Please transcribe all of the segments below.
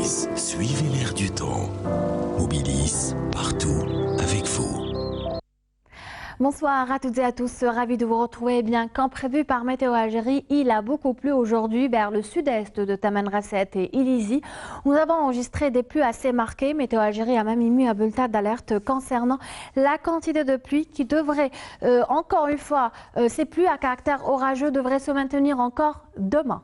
Mobilis, suivez l'air du temps. Mobilis, partout avec vous. Bonsoir à toutes et à tous, ravi de vous retrouver. Bien comme prévu par Météo Algérie, il a beaucoup plu aujourd'hui vers le sud-est de Tamanrasset et Ilizi. Nous avons enregistré des pluies assez marquées. Météo Algérie a même émis un bulletin d'alerte concernant la quantité de pluie qui devrait, encore une fois, ces pluies à caractère orageux devraient se maintenir encore demain.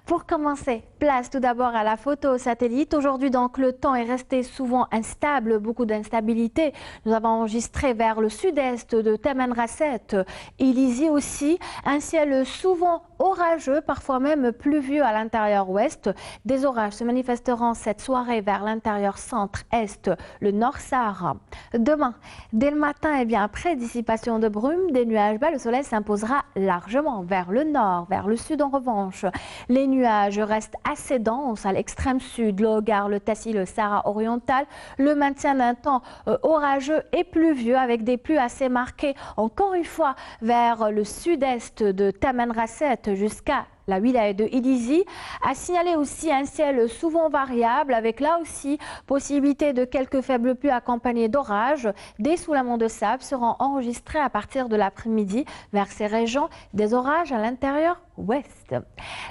Pour commencer, place tout d'abord à la photo satellite. Aujourd'hui donc le temps est resté souvent instable, beaucoup d'instabilité. Nous avons enregistré vers le sud-est de Tamanrasset, Ilizi aussi, un ciel souvent orageux, parfois même pluvieux à l'intérieur ouest. Des orages se manifesteront cette soirée vers l'intérieur centre-est, le nord Sahara. Demain, dès le matin, après dissipation de brume, des nuages bas, le soleil s'imposera largement vers le nord, vers le sud en revanche. Les nuages restent assez denses à l'extrême sud, le Hogar, le Tassi, le Sahara oriental. Le maintien d'un temps orageux et pluvieux avec des pluies assez marquées, encore une fois, vers le sud-est de Tamanrasset jusqu'à la wilaya de Ilizi. A signaler aussi un ciel souvent variable avec là aussi possibilité de quelques faibles pluies accompagnées d'orages. Des soulèvements de sable seront enregistrés à partir de l'après-midi vers ces régions, des orages à l'intérieur ouest.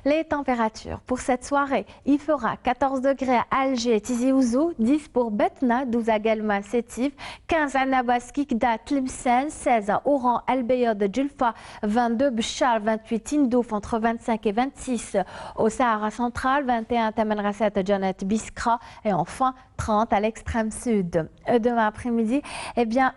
Les températures pour cette soirée, il fera 14 degrés à Alger, Tizi Ouzou, 10 pour Betna, 12 à Guelma, Sétif, 15 à Nabas, Kikda, Tlemcen, 16 à Oran, El Beyod, Djulfa, 22 Bchar, 28 Tindouf, entre 25 et 26 au Sahara central, 21 à Tamanrasset, Janet, Biskra et enfin 30 à l'extrême sud. Demain après-midi,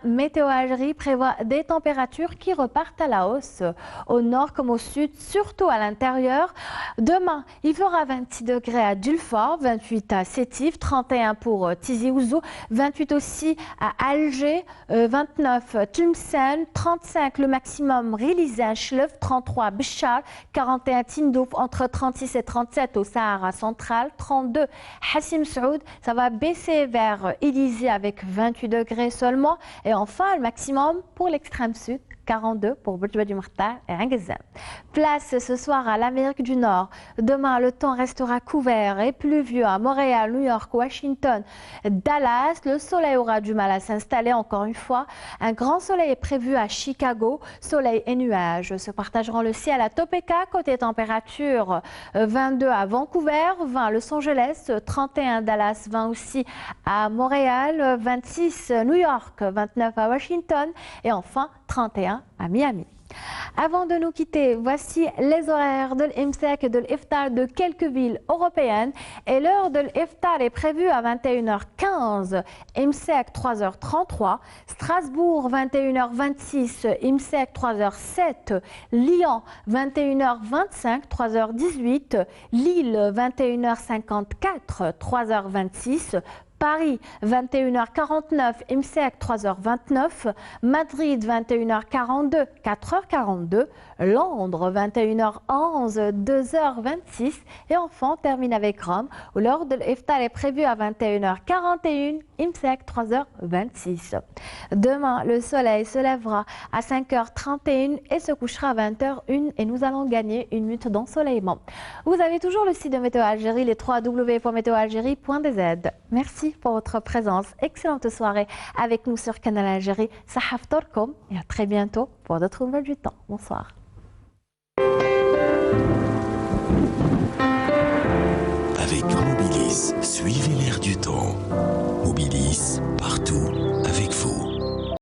Météo Algérie prévoit des températures qui repartent à la hausse au nord comme au sud, surtout à l'intérieur. Demain, il fera 26 degrés à Dulfort, 28 à Sétif, 31 pour Tizi Ouzou, 28 aussi à Alger, 29 Tlemcen, 35 le maximum Rilizan, Chlef, 33 Bchar, 41 Tindouf, entre 36 et 37 au Sahara central, 32 Hassim Saoud, ça va baisser vers Ilizi avec 28 degrés seulement. Et enfin, le maximum pour l'extrême sud, 42 pour Bourjba du Marta et Ringazam. Place ce soir à l'Amérique du Nord. Demain, le temps restera couvert et pluvieux à Montréal, New York, Washington, Dallas. Le soleil aura du mal à s'installer encore une fois. Un grand soleil est prévu à Chicago. Soleil et nuages se partageront le ciel à Topeka. Côté température, 22 à Vancouver, 20 à Los Angeles, 31 Dallas, 20 aussi à Montréal, 26 New York, 29 à Washington et enfin 31 à Miami. Avant de nous quitter, voici les horaires de l'Imsak et de l'Iftar de quelques villes européennes. Et l'heure de l'Iftar est prévue à 21h15, Imsak 3h33, Strasbourg 21h26, Imsak 3h07, Lyon 21h25, 3h18, Lille 21h54, 3h26, Paris 21h49, Imsak 3h29, Madrid 21h42, 4h42, Londres 21h11, 2h26 et enfin on termine avec Rome où l'heure de l'Iftar est prévue à 21h41, Imsak 3h26. Demain, le soleil se lèvera à 5h31 et se couchera à 20h01 et nous allons gagner une minute d'ensoleillement. Vous avez toujours le site de Météo Algérie, les www.meteoalgerie.dz. Merci pour votre présence. Excellente soirée avec nous sur Canal Algérie. Sahaf Torkom et à très bientôt pour d'autres nouvelles du temps. Bonsoir. Avec Mobilis, suivez l'air du temps. Mobilis, partout